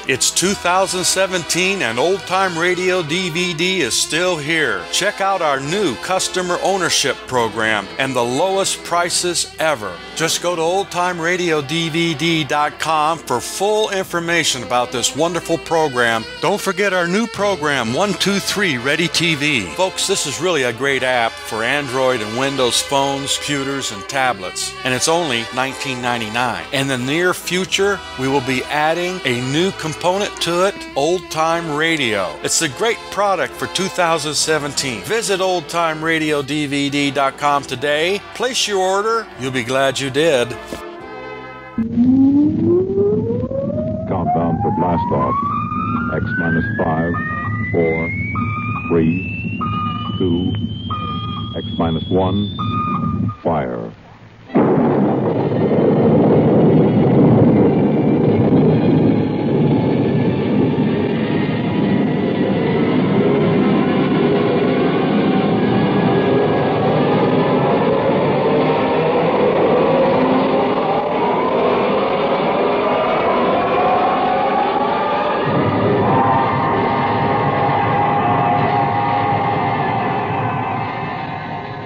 It's 2017 and Old Time Radio DVD is still here. Check out our new customer ownership program and the lowest prices ever. Just go to oldtimeradiodvd.com for full information about this wonderful program. Don't forget our new program, 123 Ready TV. Folks, this is really a great app for Android and Windows phones, computers, and tablets. And it's only $19.99. In the near future, we will be adding a new component to it, Old Time Radio. It's a great product for 2017. Visit oldtimeradiodvd.com today. Place your order. You'll be glad you did. Countdown for blast off. X minus 5, 4, 3, 2, X minus 1, fire.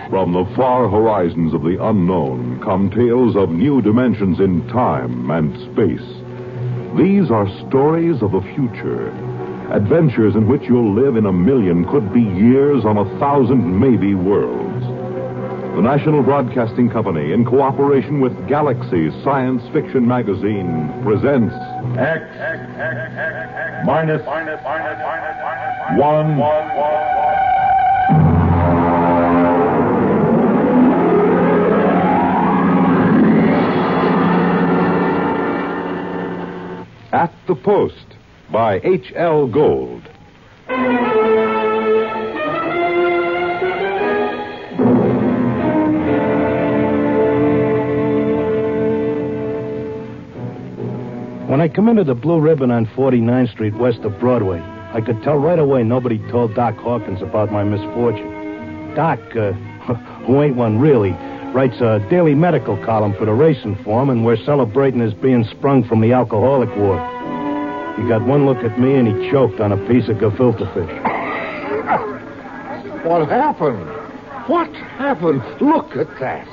From the far horizons of the unknown come tales of new dimensions in time and space. These are stories of the future, adventures in which you'll live in a million, could be years, on 1,000 maybe worlds. The National Broadcasting Company, in cooperation with Galaxy Science Fiction Magazine, presents X minus 1. At the Post by H.L. Gold. When I come into the Blue Ribbon on 49th Street west of Broadway, I could tell right away nobody told Doc Hawkins about my misfortune. Doc, who ain't one really, writes a daily medical column for the Racing Form, and we're celebrating his being sprung from the alcoholic ward. He got one look at me, and he choked on a piece of gefilte fish. What happened? What happened? Look at that.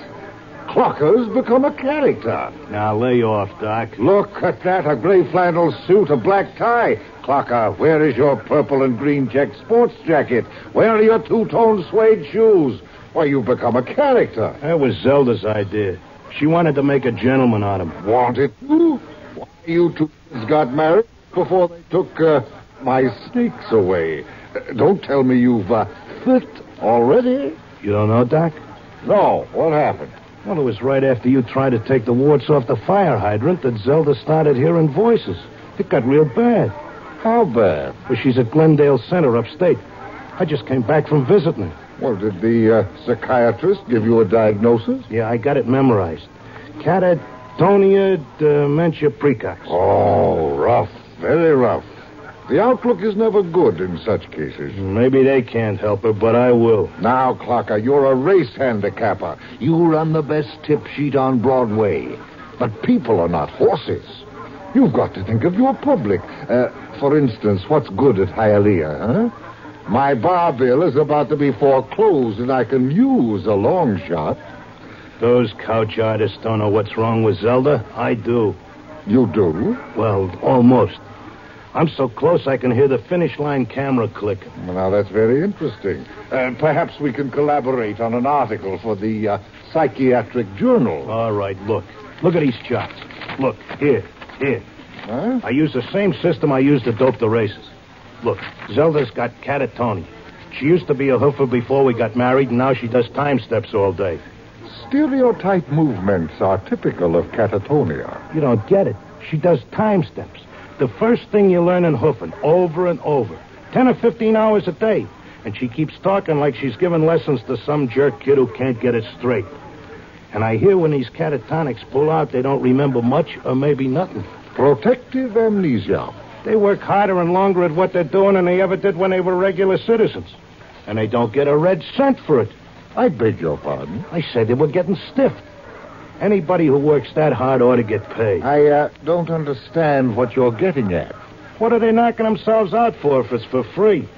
Clocker's become a character. Now, lay off, Doc. Look at that, a gray flannel suit, a black tie. Clocker, where is your purple and green check sports jacket? Where are your two-tone suede shoes? Why, you've become a character. That was Zelda's idea. She wanted to make a gentleman out of him. Wanted to? Why, you two got married before they took my snakes away. Don't tell me you've fit already. You don't know, Doc? No. What happened? Well, it was right after you tried to take the warts off the fire hydrant that Zelda started hearing voices. It got real bad. How bad? Well, she's at Glendale Center upstate. I just came back from visiting her. Well, did the psychiatrist give you a diagnosis? Yeah, I got it memorized. Catatonia dementia precox. Oh, rough. Very rough. The outlook is never good in such cases. Maybe they can't help her, but I will. Now, Clocker, you're a race handicapper. You run the best tip sheet on Broadway. But people are not horses. You've got to think of your public. For instance, what's good at Hialeah, huh? My bar bill is about to be foreclosed, and I can use a long shot. Those couch artists don't know what's wrong with Zelda. I do. You do? Well, almost. I'm so close I can hear the finish line camera clicking. Well, now, that's very interesting. Perhaps we can collaborate on an article for the Psychiatric Journal. All right, look. Look at these charts. Look, here. Huh? I use the same system I used to dope the races. Look, Zelda's got catatonia. She used to be a hoofer before we got married, and now she does time steps all day. Stereotype movements are typical of catatonia. You don't get it. She does time steps. The first thing you learn in hoofing, over and over. 10 or 15 hours a day. And she keeps talking like she's giving lessons to some jerk kid who can't get it straight. And I hear when these catatonics pull out, they don't remember much or maybe nothing. Protective amnesia. They work harder and longer at what they're doing than they ever did when they were regular citizens. And they don't get a red cent for it. I beg your pardon? I said they were getting stiffed. Anybody who works that hard ought to get paid. I don't understand what you're getting at. What are they knocking themselves out for if it's for free?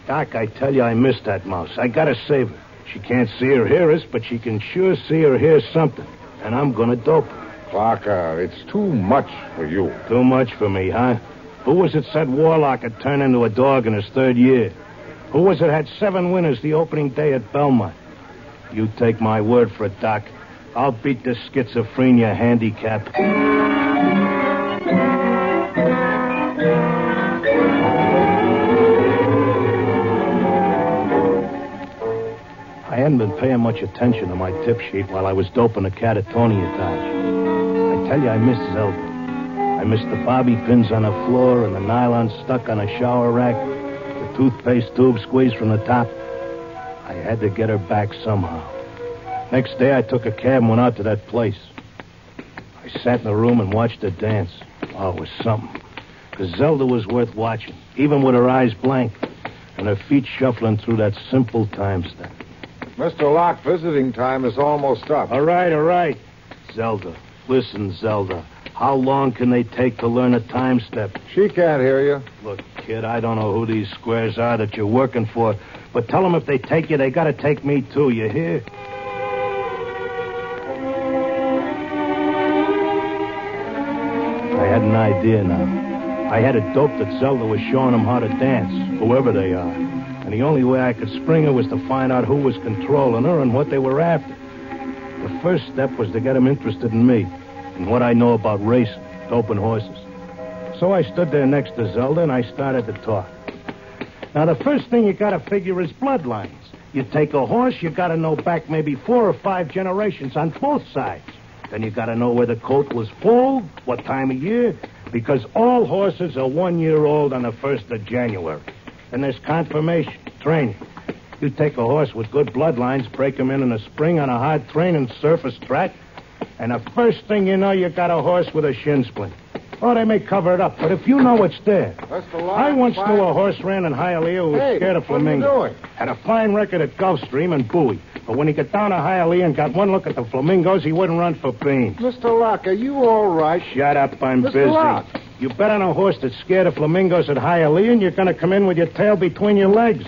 Doc, I tell you, I miss that mouse. I gotta save her. She can't see or hear us, but she can sure see or hear something. And I'm gonna dope her. Clarker, it's too much for you. Too much for me, huh? Who was it said Warlock had turned into a dog in his third year? Who was it had 7 winners the opening day at Belmont? You take my word for it, Doc. I'll beat this schizophrenia handicap. I hadn't been paying much attention to my tip sheet while I was doping the Catatonia Dodge. I tell you, I miss Zelda. I missed the bobby pins on the floor and the nylon stuck on a shower rack, the toothpaste tube squeezed from the top. I had to get her back somehow. Next day, I took a cab and went out to that place. I sat in the room and watched her dance. Oh, it was something. Because Zelda was worth watching, even with her eyes blank and her feet shuffling through that simple time step. Mr. Locke, visiting time is almost up. All right. Zelda, listen, Zelda. How long can they take to learn a time step? She can't hear you. Look, kid, I don't know who these squares are that you're working for, but tell them if they take you, they got to take me, too. You hear? I had an idea now. I had it doped that Zelda was showing them how to dance, whoever they are. And the only way I could spring her was to find out who was controlling her and what they were after. The first step was to get them interested in me and what I know about racing, doping horses. So I stood there next to Zelda and I started to talk. Now, the first thing you got to figure is bloodlines. You take a horse, you got to know back maybe 4 or 5 generations on both sides. Then you got to know where the coat was pulled, what time of year, because all horses are 1 year old on the 1st of January. And there's confirmation, training. You take a horse with good bloodlines, break him in the spring on a hard training surface track, and the first thing you know, you got a horse with a shin splint. Oh, they may cover it up, but if you know it's there. I once knew a horse ran in Hialeah who was scared of flamingo. What are you doing? Had a fine record at Gulfstream and Bowie. But when he got down to Hialeah and got one look at the flamingos, he wouldn't run for beans. Mr. Locke, are you all right? Shut up, I'm Mr. busy. Locke. You bet on a horse that's scared of flamingos at Hialeah, and you're going to come in with your tail between your legs.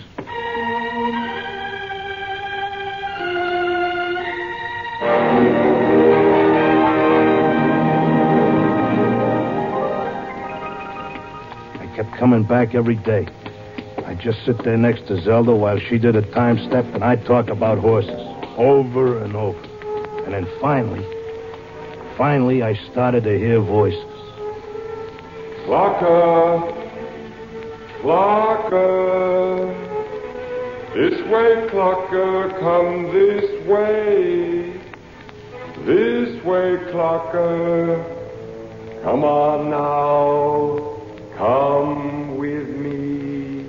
I kept coming back every day. I'd just sit there next to Zelda while she did a time step, and I'd talk about horses over and over. And then finally, I started to hear voices. Clocker, this way, Clocker, come this way. This way, Clocker, come on now, come with me.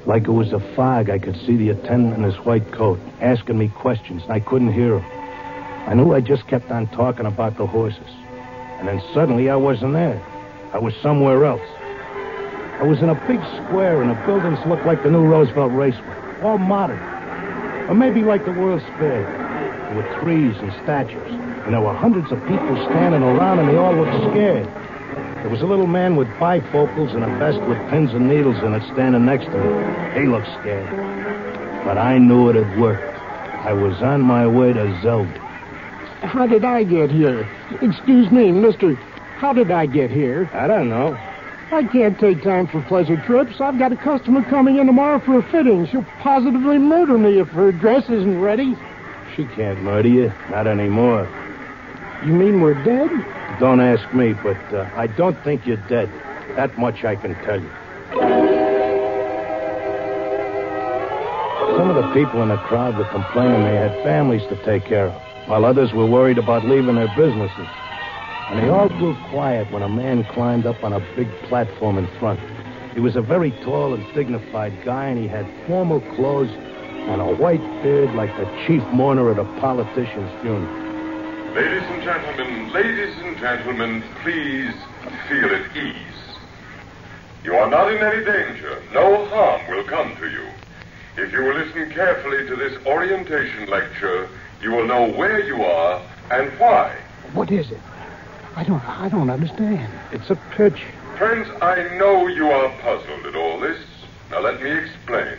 Like it was a fog, I could see the attendant in his white coat asking me questions, and I couldn't hear him. I knew I just kept on talking about the horses. And then suddenly I wasn't there. I was somewhere else. I was in a big square, and the buildings looked like the new Roosevelt Raceway, all modern. Or maybe like the World's Fair. There were trees and statues, and there were hundreds of people standing around, and they all looked scared. There was a little man with bifocals and a vest with pins and needles in it standing next to me. He looked scared. But I knew it had worked. I was on my way to Zelda. How did I get here? Excuse me, mister. How did I get here? I don't know. I can't take time for pleasure trips. I've got a customer coming in tomorrow for a fitting. She'll positively murder me if her dress isn't ready. She can't murder you. Not anymore. You mean we're dead? Don't ask me, but I don't think you're dead. That much I can tell you. Some of the people in the crowd were complaining they had families to take care of, while others were worried about leaving their businesses. And they all grew quiet when a man climbed up on a big platform in front. He was a very tall and dignified guy, and he had formal clothes and a white beard like the chief mourner at a politician's funeral. Ladies and gentlemen, please feel at ease. You are not in any danger. No harm will come to you. If you will listen carefully to this orientation lecture, you will know where you are and why. What is it? I don't understand. It's a pitch. Friends, I know you are puzzled at all this. Now let me explain.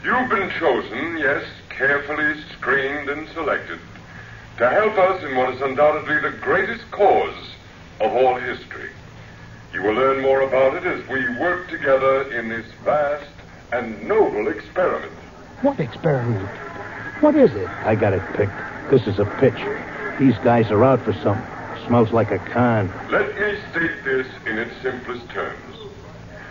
You've been chosen, yes, carefully screened and selected, to help us in what is undoubtedly the greatest cause of all history. You will learn more about it as we work together in this vast and noble experiment. What experiment? What is it? I got it picked. This is a pitch. These guys are out for something. Smells like a con. Let me state this in its simplest terms.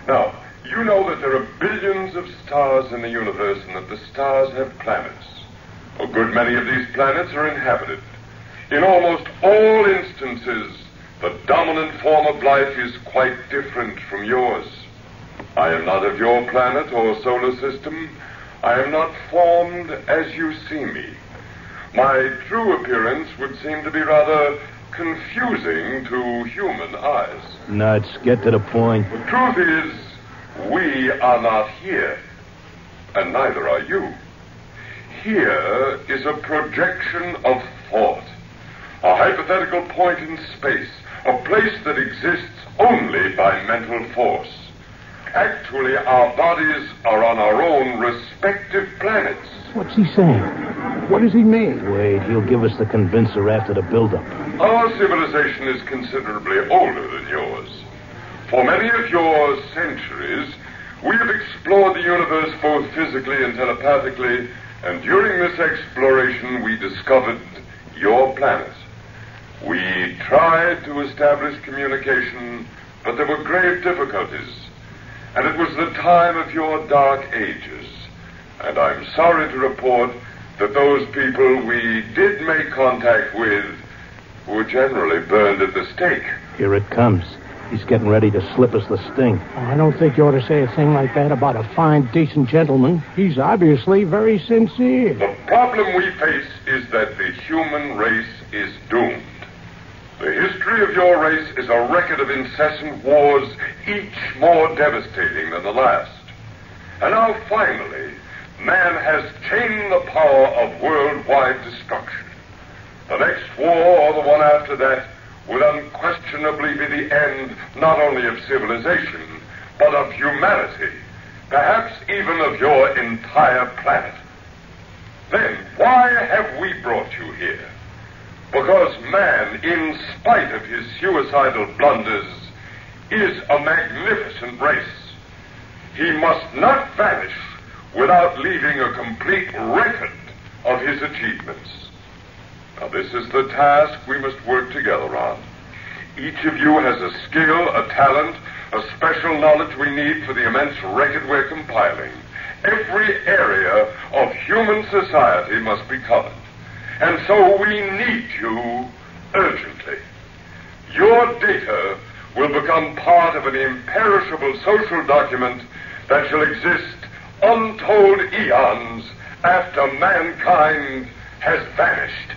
Now, you know that there are billions of stars in the universe and that the stars have planets. A good many of these planets are inhabited. In almost all instances, the dominant form of life is quite different from yours. I am not of your planet or solar system. I am not formed as you see me. My true appearance would seem to be rather confusing to human eyes. Nuts, get to the point. The truth is, we are not here, and neither are you. Here is a projection of thought, a hypothetical point in space, a place that exists only by mental force. Actually, our bodies are on our own respective planets. What's he saying? What does he mean? Wait, he'll give us the convincer after the build-up. Our civilization is considerably older than yours. For many of your centuries, we have explored the universe both physically and telepathically, and during this exploration, we discovered your planet. We tried to establish communication, but there were grave difficulties. And it was the time of your dark ages. And I'm sorry to report that those people we did make contact with were generally burned at the stake. Here it comes. He's getting ready to slip us the sting. Oh, I don't think you ought to say a thing like that about a fine, decent gentleman. He's obviously very sincere. The problem we face is that the human race is doomed. The history of your race is a record of incessant wars, each more devastating than the last. And now, finally, man has chained the power of worldwide destruction. The next war, or the one after that, will unquestionably be the end not only of civilization, but of humanity, perhaps even of your entire planet. Then, why have we brought you here? Because man, in spite of his suicidal blunders, is a magnificent race. He must not vanish without leaving a complete record of his achievements. Now, this is the task we must work together on. Each of you has a skill, a talent, a special knowledge we need for the immense record we're compiling. Every area of human society must be covered. And so we need you urgently. Your data will become part of an imperishable social document that shall exist untold eons after mankind has vanished.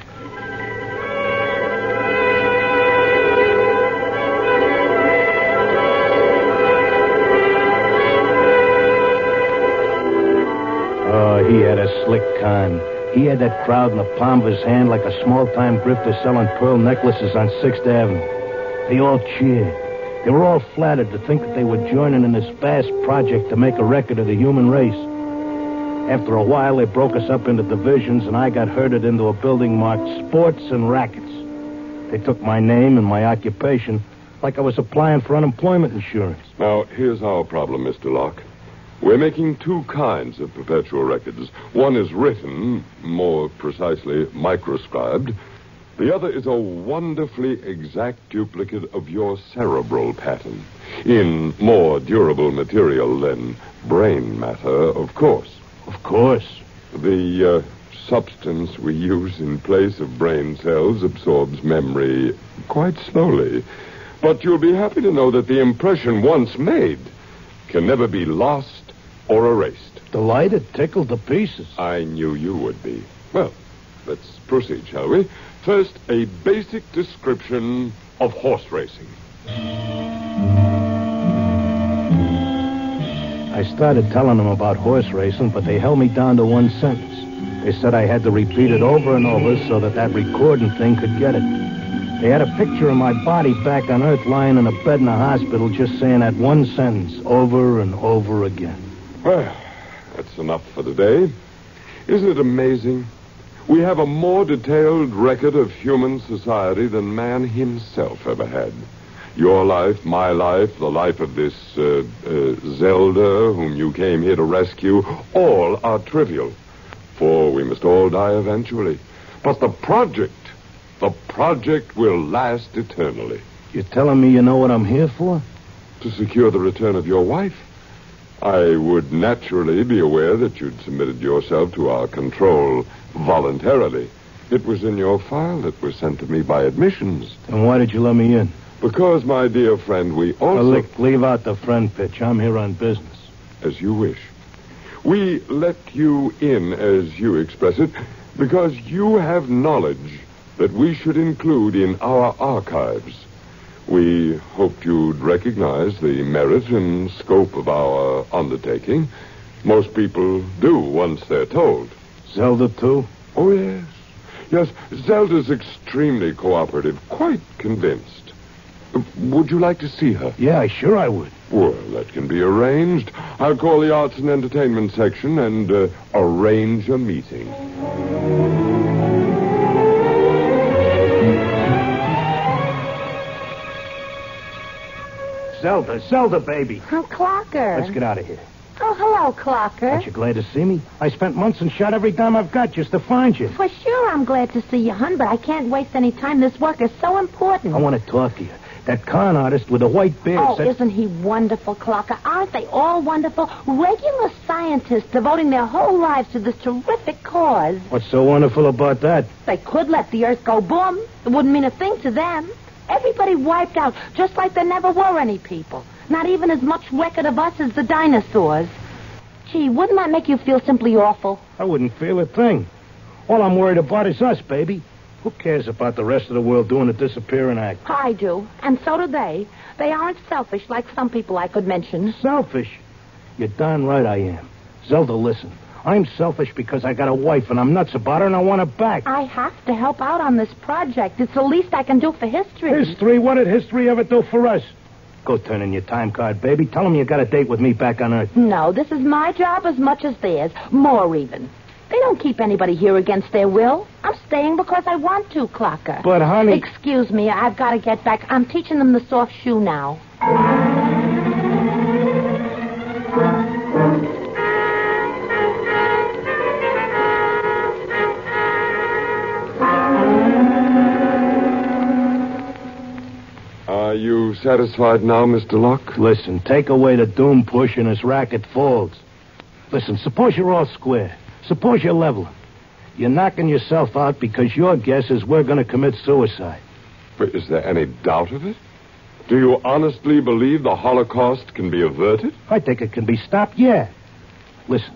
Oh, he had a slick con. He had that crowd in the palm of his hand like a small-time grifter selling pearl necklaces on 6th Avenue. They all cheered. They were all flattered to think that they were joining in this vast project to make a record of the human race. After a while, they broke us up into divisions, and I got herded into a building marked Sports and Rackets. They took my name and my occupation like I was applying for unemployment insurance. Now, here's our problem, Mr. Locke. We're making two kinds of perpetual records. One is written, more precisely microscribed. The other is a wonderfully exact duplicate of your cerebral pattern, in more durable material than brain matter, of course. Of course. The substance we use in place of brain cells absorbs memory quite slowly. But you'll be happy to know that the impression once made can never be lost or erased. Delighted, tickled to pieces. I knew you would be. Well, let's proceed, shall we? First, a basic description of horse racing. I started telling them about horse racing, but they held me down to one sentence. They said I had to repeat it over and over so that recording thing could get it. They had a picture of my body back on Earth lying in a bed in a hospital just saying that one sentence over and over again. Well, that's enough for today. Isn't it amazing? We have a more detailed record of human society than man himself ever had. Your life, my life, the life of this Zelda, whom you came here to rescue, all are trivial. For we must all die eventually. But the project will last eternally. You're telling me you know what I'm here for? To secure the return of your wife. I would naturally be aware that you'd submitted yourself to our control voluntarily. It was in your file that was sent to me by admissions. And why did you let me in? Because, my dear friend, we also... Look, leave out the friend pitch. I'm here on business. As you wish. We let you in, as you express it, because you have knowledge that we should include in our archives. We hoped you'd recognize the merit and scope of our undertaking. Most people do once they're told. Zelda, too? Oh, yes. Yes, Zelda's extremely cooperative, quite convinced. Would you like to see her? Yeah, sure I would. Well, that can be arranged. I'll call the Arts and Entertainment section and arrange a meeting. Zelda, baby. Oh, Clocker. Let's get out of here. Oh, hello, Clocker. Aren't you glad to see me? I spent months and shot every dime I've got just to find you. For sure I'm glad to see you, hon, but I can't waste any time. This work is so important. I want to talk to you. That con artist with the white beard. Oh, isn't he wonderful, Clocker? Aren't they all wonderful? Regular scientists devoting their whole lives to this terrific cause. What's so wonderful about that? They could let the Earth go boom. It wouldn't mean a thing to them. Everybody wiped out, just like there never were any people. Not even as much record of us as the dinosaurs. Gee, wouldn't that make you feel simply awful? I wouldn't feel a thing. All I'm worried about is us, baby. Who cares about the rest of the world doing a disappearing act? I do, and so do they. They aren't selfish like some people I could mention. Selfish? You're darn right I am. Zelda, listen. I'm selfish because I got a wife, and I'm nuts about her, and I want her back. I have to help out on this project. It's the least I can do for history. History? What did history ever do for us? Go turn in your time card, baby. Tell them you got a date with me back on Earth. No, this is my job as much as theirs. More even. They don't keep anybody here against their will. I'm staying because I want to, Clocker. But, honey... Excuse me, I've got to get back. I'm teaching them the soft shoe now. Are you satisfied now, Mr. Locke? Listen, take away the doom push and this racket folds. Listen, suppose you're all square. Suppose you're leveling. You're knocking yourself out because your guess is we're going to commit suicide. But is there any doubt of it? Do you honestly believe the Holocaust can be averted? I think it can be stopped, yeah. Listen,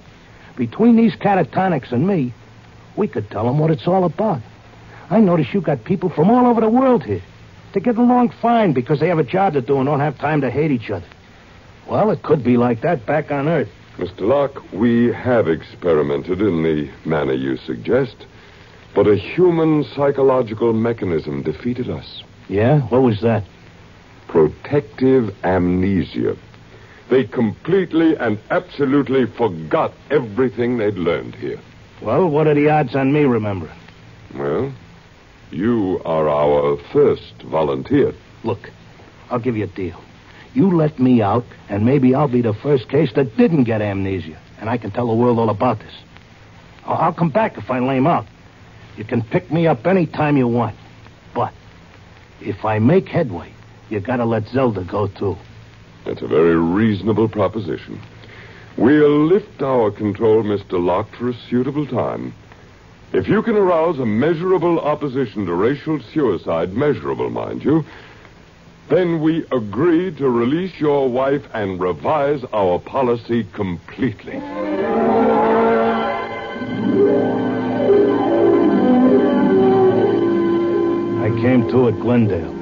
between these catatonics and me, we could tell them what it's all about. I notice you got people from all over the world here. They get along fine because they have a job to do and don't have time to hate each other. Well, it could be like that back on Earth. Mr. Locke, we have experimented in the manner you suggest, but a human psychological mechanism defeated us. Yeah? What was that? Protective amnesia. They completely and absolutely forgot everything they'd learned here. Well, what are the odds on me remembering? Well, you are our first volunteer. Look, I'll give you a deal. You let me out, and maybe I'll be the first case that didn't get amnesia, and I can tell the world all about this. I'll come back if I lame out. You can pick me up any time you want. But if I make headway, you gotta let Zelda go, too. That's a very reasonable proposition. We'll lift our control, Mr. Locke, for a suitable time. If you can arouse a measurable opposition to racial suicide, measurable, mind you, then we agree to release your wife and revise our policy completely. I came to at Glendale.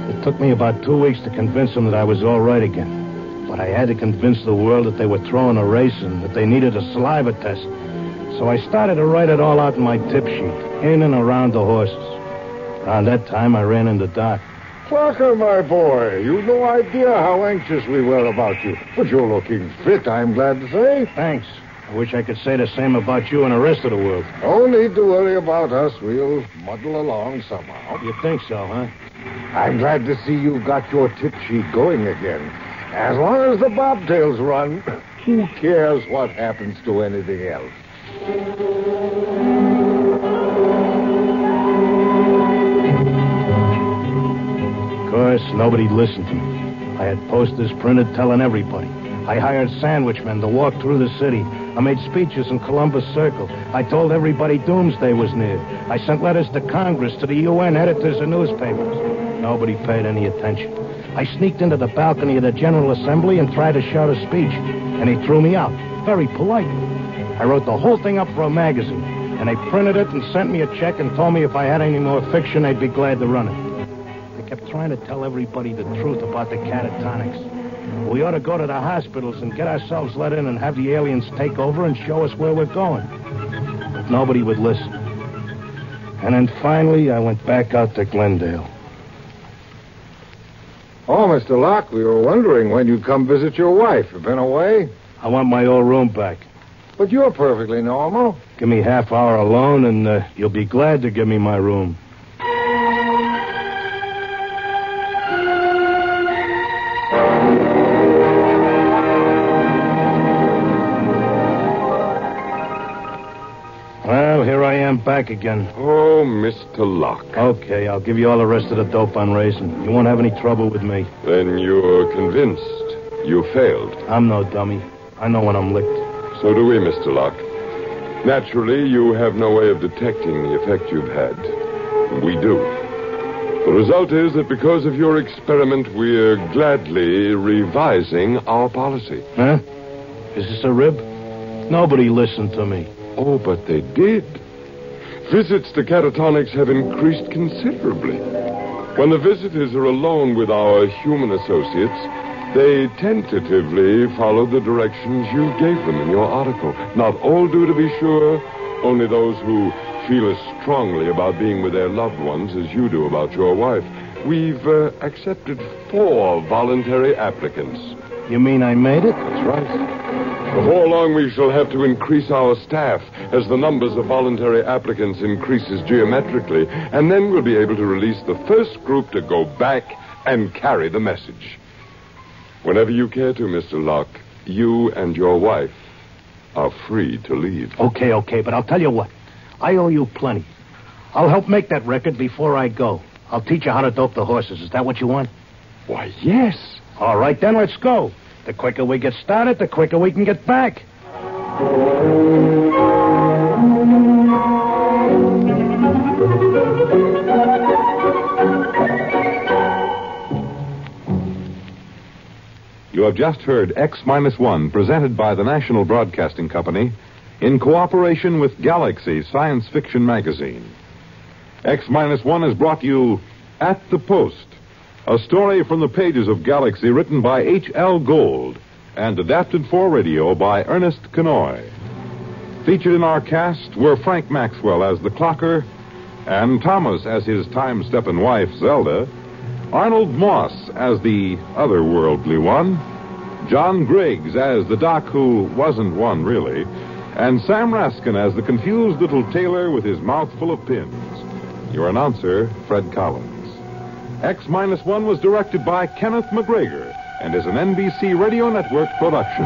It took me about 2 weeks to convince them that I was all right again. But I had to convince the world that they were throwing a race and that they needed a saliva test. So I started to write it all out in my tip sheet, in and around the horses. Around that time, I ran into Doc. Clocker, my boy, you've no idea how anxious we were about you. But you're looking fit, I'm glad to say. Thanks. I wish I could say the same about you and the rest of the world. No need to worry about us. We'll muddle along somehow. You think so, huh? I'm glad to see you've got your tip sheet going again. As long as the bobtails run, who cares what happens to anything else? Of course, nobody listened to me. I had posters printed telling everybody. I hired sandwichmen to walk through the city. I made speeches in Columbus Circle. I told everybody doomsday was near. I sent letters to Congress, to the UN editors of newspapers. Nobody paid any attention. I sneaked into the balcony of the General Assembly and tried to shout a speech, and he threw me out, very politely. I wrote the whole thing up for a magazine, and they printed it and sent me a check and told me if I had any more fiction, they'd be glad to run it. I kept trying to tell everybody the truth about the catatonics. We ought to go to the hospitals and get ourselves let in and have the aliens take over and show us where we're going. But nobody would listen. And then finally, I went back out to Glendale. Oh, Mr. Locke, we were wondering when you'd come visit your wife. You've been away? I want my old room back. But you're perfectly normal. Give me half hour alone, and you'll be glad to give me my room. Well, here I am back again. Oh, Mr. Locke. Okay, I'll give you all the rest of the dope on raisin. You won't have any trouble with me. Then you're convinced you failed. I'm no dummy. I know when I'm licked. So do we, Mr. Locke. Naturally, you have no way of detecting the effect you've had. We do. The result is that because of your experiment, we're gladly revising our policy. Huh? Is this a rib? Nobody listened to me. Oh, but they did. Visits to catatonics have increased considerably. When the visitors are alone with our human associates, they tentatively follow the directions you gave them in your article. Not all do, to be sure. Only those who feel as strongly about being with their loved ones as you do about your wife. We've accepted 4 voluntary applicants. You mean I made it? That's right. Before long, we shall have to increase our staff as the numbers of voluntary applicants increases geometrically, and then we'll be able to release the first group to go back and carry the message. Whenever you care to, Mr. Locke, you and your wife are free to leave. Okay, but I'll tell you what. I owe you plenty. I'll help make that record before I go. I'll teach you how to dope the horses. Is that what you want? Why, yes. All right, then let's go. The quicker we get started, the quicker we can get back. You have just heard X-1, presented by the National Broadcasting Company in cooperation with Galaxy Science Fiction Magazine. X-1 has brought you At the Post, a story from the pages of Galaxy written by H.L. Gold and adapted for radio by Ernest Kenoy. Featured in our cast were Frank Maxwell as the clocker, and Thomas as his time-stepping wife, Zelda, Arnold Moss as the otherworldly one, John Griggs as the doc who wasn't one really, and Sam Raskin as the confused little tailor with his mouth full of pins. Your announcer, Fred Collins. X-1 was directed by Kenneth McGregor and is an NBC Radio Network production.